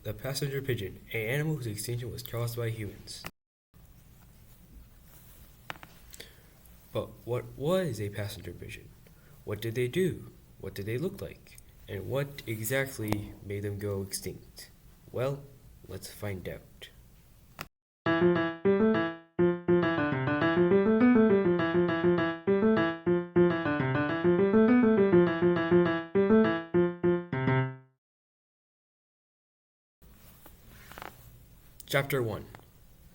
The passenger pigeon, an animal whose extinction was caused by humans. But what was a passenger pigeon? What did they do? What did they look like? And what exactly made them go extinct? Well, let's find out. Chapter 1.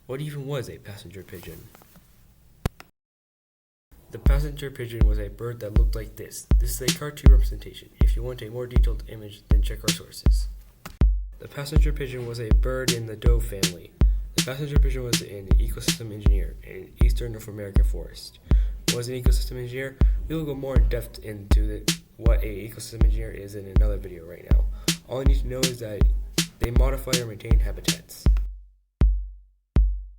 What even was a passenger pigeon? The passenger pigeon was a bird that looked like this. This is a cartoon representation. If you want a more detailed image, then check our sources. The passenger pigeon was a bird in the dove family. The passenger pigeon was an ecosystem engineer in an eastern North American forest. What was an ecosystem engineer? We will go more in depth into what a ecosystem engineer is in another video right now. All you need to know is that they modify or maintain habitats.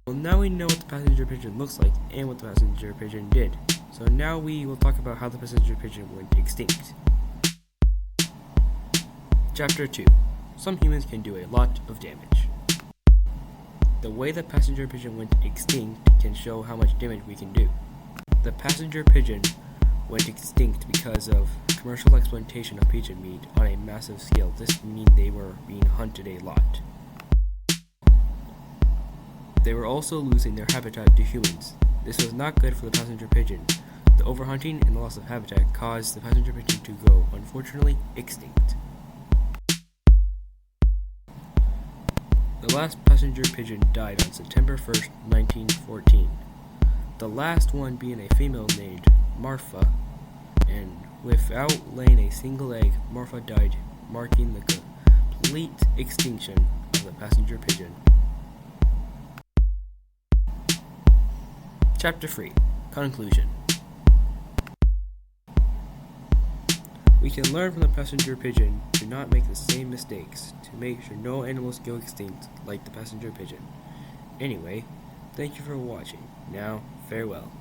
Well, now we know what the passenger pigeon looks like and what the passenger pigeon did. So now we will talk about how the passenger pigeon went extinct. Chapter 2. Some humans can do a lot of damage. The way the passenger pigeon went extinct can show how much damage we can do. The passenger pigeon went extinct because of commercial exploitation of pigeon meat on a massive scale. This means they were being hunted a lot. They were also losing their habitat to humans. This was not good for the passenger pigeon. The overhunting and the loss of habitat caused the passenger pigeon to go, unfortunately, extinct. The last passenger pigeon died on September 1st, 1914. The last one being a female named Marfa, and without laying a single egg, Marfa died, marking the complete extinction of the passenger pigeon. Chapter 3. Conclusion. We can learn from the passenger pigeon to not make the same mistakes, to make sure no animals go extinct like the passenger pigeon. Anyway, thank you for watching. Now, farewell.